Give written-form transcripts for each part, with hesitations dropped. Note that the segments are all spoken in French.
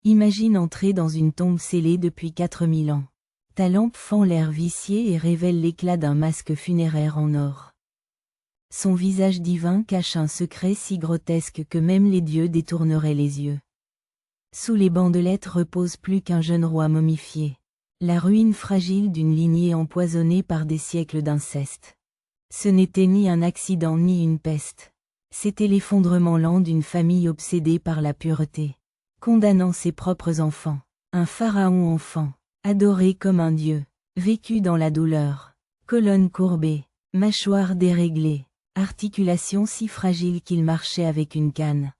Imagine entrer dans une tombe scellée depuis 4000 ans. Ta lampe fend l'air vicié et révèle l'éclat d'un masque funéraire en or. Son visage divin cache un secret si grotesque que même les dieux détourneraient les yeux. Sous les bandelettes repose plus qu'un jeune roi momifié. La ruine fragile d'une lignée empoisonnée par des siècles d'inceste. Ce n'était ni un accident ni une peste. C'était l'effondrement lent d'une famille obsédée par la pureté. Condamnant ses propres enfants. Un pharaon enfant, adoré comme un dieu, vécu dans la douleur. Colonne courbée, mâchoire déréglée, articulation si fragile qu'il marchait avec une canne.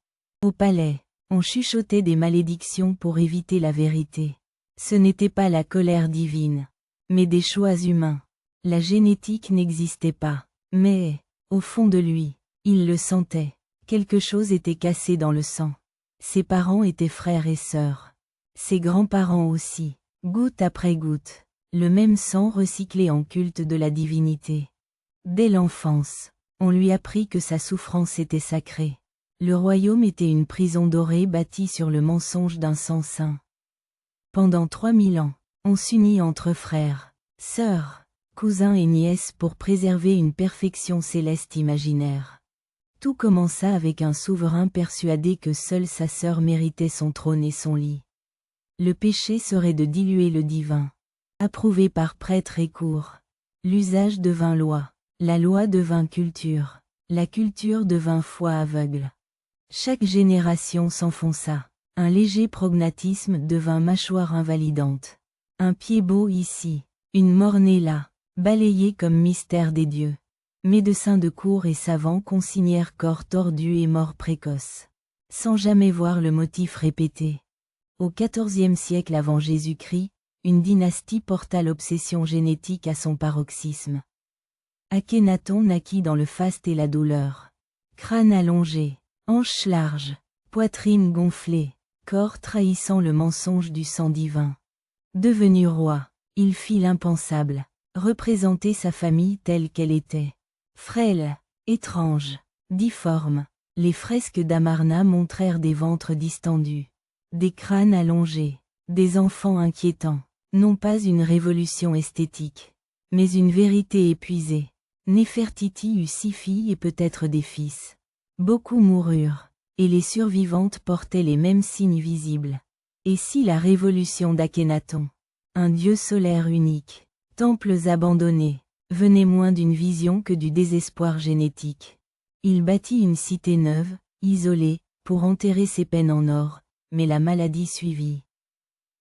Au palais, on chuchotait des malédictions pour éviter la vérité. Ce n'était pas la colère divine, mais des choix humains. La génétique n'existait pas, mais, au fond de lui, il le sentait. Quelque chose était cassé dans le sang. Ses parents étaient frères et sœurs. Ses grands-parents aussi, goutte après goutte, le même sang recyclé en culte de la divinité. Dès l'enfance, on lui apprit que sa souffrance était sacrée. Le royaume était une prison dorée bâtie sur le mensonge d'un sang saint. Pendant 3000 ans, on s'unit entre frères, sœurs, cousins et nièces pour préserver une perfection céleste imaginaire. Tout commença avec un souverain persuadé que seule sa sœur méritait son trône et son lit. Le péché serait de diluer le divin. Approuvé par prêtres et cour. L'usage devint loi, la loi devint culture, la culture devint foi aveugle. Chaque génération s'enfonça. Un léger prognatisme devint mâchoire invalidante. Un pied beau ici, une mort-née là, balayé comme mystère des dieux. Médecins de cour et savants consignèrent corps tordus et morts précoces, sans jamais voir le motif répété. Au XIVe siècle avant Jésus-Christ, une dynastie porta l'obsession génétique à son paroxysme. Akhénaton naquit dans le faste et la douleur. Crâne allongé, hanches larges, poitrine gonflée, corps trahissant le mensonge du sang divin. Devenu roi, il fit l'impensable, représenter sa famille telle qu'elle était. Frêle, étrange, difforme, les fresques d'Amarna montrèrent des ventres distendus, des crânes allongés, des enfants inquiétants, non pas une révolution esthétique, mais une vérité épuisée. Néfertiti eut 6 filles et peut-être des fils. Beaucoup moururent, et les survivantes portaient les mêmes signes visibles. Et si la révolution d'Akhénaton, un dieu solaire unique, temples abandonnés, venait moins d'une vision que du désespoir génétique. Il bâtit une cité neuve, isolée, pour enterrer ses peines en or, mais la maladie suivit.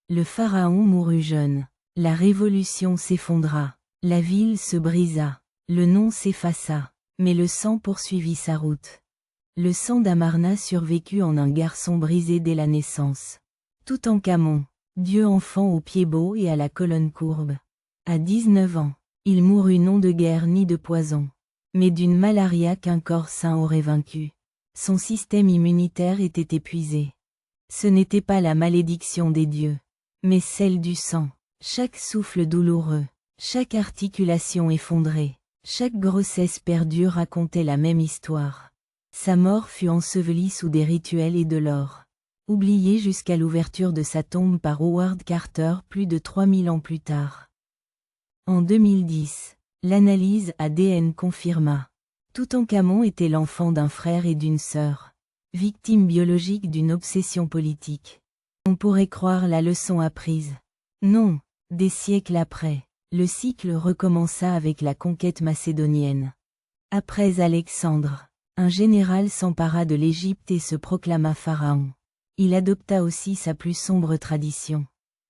Le pharaon mourut jeune, la révolution s'effondra, la ville se brisa, le nom s'effaça, mais le sang poursuivit sa route. Le sang d'Amarna survécut en un garçon brisé dès la naissance. Toutankhamon, dieu enfant aux pieds beaux et à la colonne courbe. À 19 ans, il mourut non de guerre ni de poison, mais d'une malaria qu'un corps sain aurait vaincue. Son système immunitaire était épuisé. Ce n'était pas la malédiction des dieux, mais celle du sang. Chaque souffle douloureux, chaque articulation effondrée, chaque grossesse perdue racontait la même histoire. Sa mort fut ensevelie sous des rituels et de l'or. Oublié jusqu'à l'ouverture de sa tombe par Howard Carter plus de 3000 ans plus tard. En 2010, l'analyse ADN confirma. Toutankhamon était l'enfant d'un frère et d'une sœur, victime biologique d'une obsession politique. On pourrait croire la leçon apprise. Non, des siècles après, le cycle recommença avec la conquête macédonienne. Après Alexandre, un général s'empara de l'Égypte et se proclama pharaon. Il adopta aussi sa plus sombre tradition.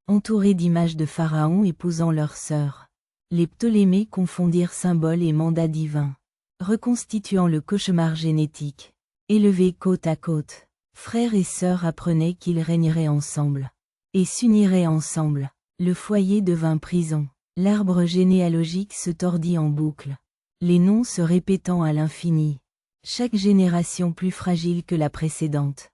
Entouré d'images de pharaons épousant leurs sœurs, les Ptolémées confondirent symboles et mandats divins, reconstituant le cauchemar génétique. Élevés côte à côte, frères et sœurs apprenaient qu'ils régneraient ensemble, et s'uniraient ensemble. Le foyer devint prison, l'arbre généalogique se tordit en boucle, les noms se répétant à l'infini, chaque génération plus fragile que la précédente.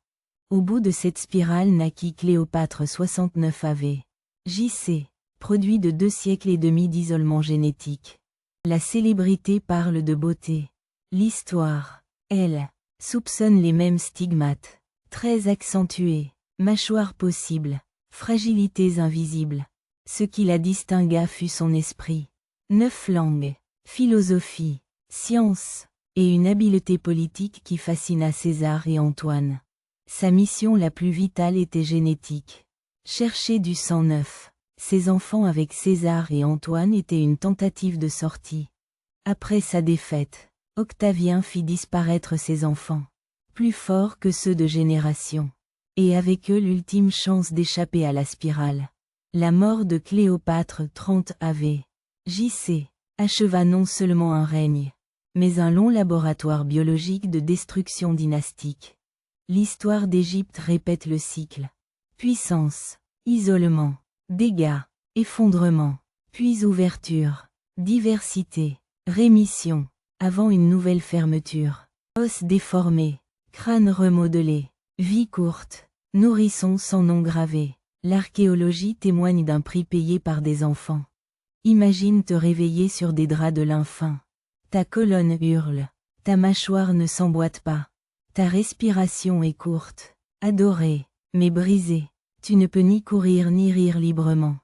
Au bout de cette spirale naquit Cléopâtre 69 AV. JC, produit de 2 siècles et demi d'isolement génétique. La célébrité parle de beauté. L'histoire, elle, soupçonne les mêmes stigmates, très accentués. Mâchoires possibles, fragilités invisibles. Ce qui la distingua fut son esprit. 9 langues, philosophie, science, et une habileté politique qui fascina César et Antoine. Sa mission la plus vitale était génétique. Chercher du sang neuf. Ses enfants avec César et Antoine étaient une tentative de sortie. Après sa défaite, Octavien fit disparaître ses enfants, plus forts que ceux de génération. Et avec eux l'ultime chance d'échapper à la spirale. La mort de Cléopâtre 30 av. J.C. acheva non seulement un règne, mais un long laboratoire biologique de destruction dynastique. L'histoire d'Égypte répète le cycle. Puissance, isolement, dégâts, effondrement, puis ouverture, diversité, rémission, avant une nouvelle fermeture. Os déformés, crâne remodelé, vie courte, nourrisson sans nom gravé. L'archéologie témoigne d'un prix payé par des enfants. Imagine te réveiller sur des draps de lin fin. Ta colonne hurle, ta mâchoire ne s'emboîte pas. Ta respiration est courte, adorée, mais brisée. Tu ne peux ni courir ni rire librement.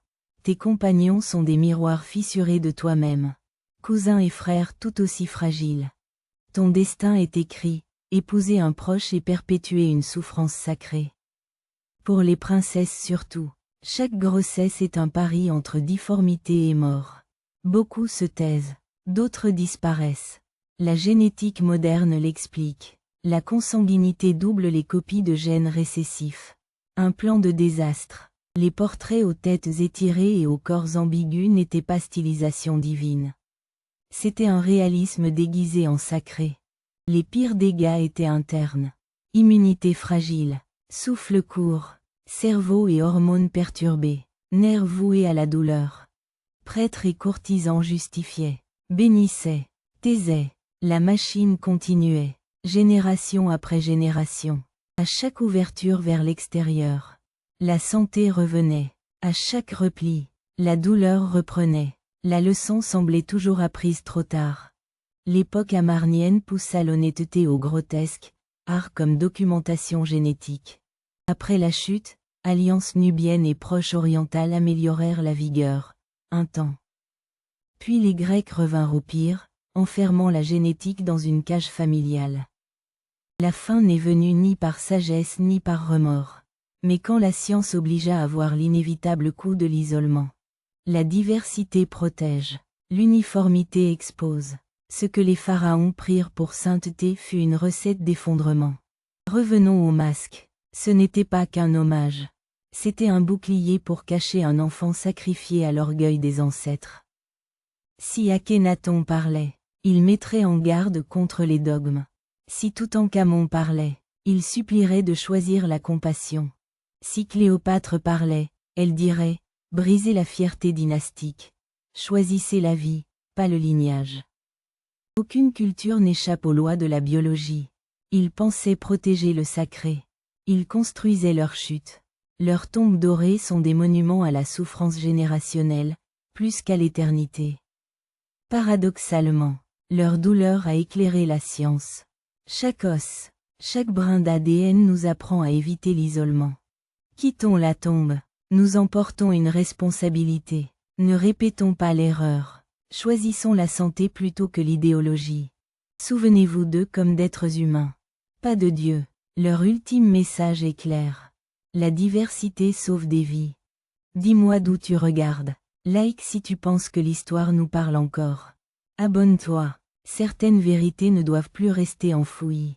Tes compagnons sont des miroirs fissurés de toi-même. Cousins et frères tout aussi fragiles. Ton destin est écrit, épouser un proche et perpétuer une souffrance sacrée. Pour les princesses surtout, chaque grossesse est un pari entre difformité et mort. Beaucoup se taisent, d'autres disparaissent. La génétique moderne l'explique. La consanguinité double les copies de gènes récessifs. Un plan de désastre. Les portraits aux têtes étirées et aux corps ambigus n'étaient pas stylisation divine. C'était un réalisme déguisé en sacré. Les pires dégâts étaient internes. Immunité fragile, souffle court, cerveau et hormones perturbés, nerfs voués à la douleur. Prêtres et courtisans justifiaient, bénissaient, taisaient. La machine continuait. Génération après génération. À chaque ouverture vers l'extérieur, la santé revenait. À chaque repli, la douleur reprenait. La leçon semblait toujours apprise trop tard. L'époque amarnienne poussa l'honnêteté au grotesque, art comme documentation génétique. Après la chute, alliances nubiennes et proche-orientales améliorèrent la vigueur, un temps. Puis les Grecs revinrent au pire, enfermant la génétique dans une cage familiale. La fin n'est venue ni par sagesse ni par remords, mais quand la science obligea à voir l'inévitable coût de l'isolement. La diversité protège, l'uniformité expose. Ce que les pharaons prirent pour sainteté fut une recette d'effondrement. Revenons au masque. Ce n'était pas qu'un hommage. C'était un bouclier pour cacher un enfant sacrifié à l'orgueil des ancêtres. Si Akhénaton parlait, il mettrait en garde contre les dogmes. Si Toutankhamon parlait, il supplierait de choisir la compassion. Si Cléopâtre parlait, elle dirait, brisez la fierté dynastique. Choisissez la vie, pas le lignage. Aucune culture n'échappe aux lois de la biologie. Ils pensaient protéger le sacré. Ils construisaient leur chute. Leurs tombes dorées sont des monuments à la souffrance générationnelle, plus qu'à l'éternité. Paradoxalement, leur douleur a éclairé la science. Chaque os, chaque brin d'ADN nous apprend à éviter l'isolement. Quittons la tombe, nous emportons une responsabilité. Ne répétons pas l'erreur. Choisissons la santé plutôt que l'idéologie. Souvenez-vous d'eux comme d'êtres humains. Pas de Dieu. Leur ultime message est clair. La diversité sauve des vies. Dis-moi d'où tu regardes. Like si tu penses que l'histoire nous parle encore. Abonne-toi. Certaines vérités ne doivent plus rester enfouies.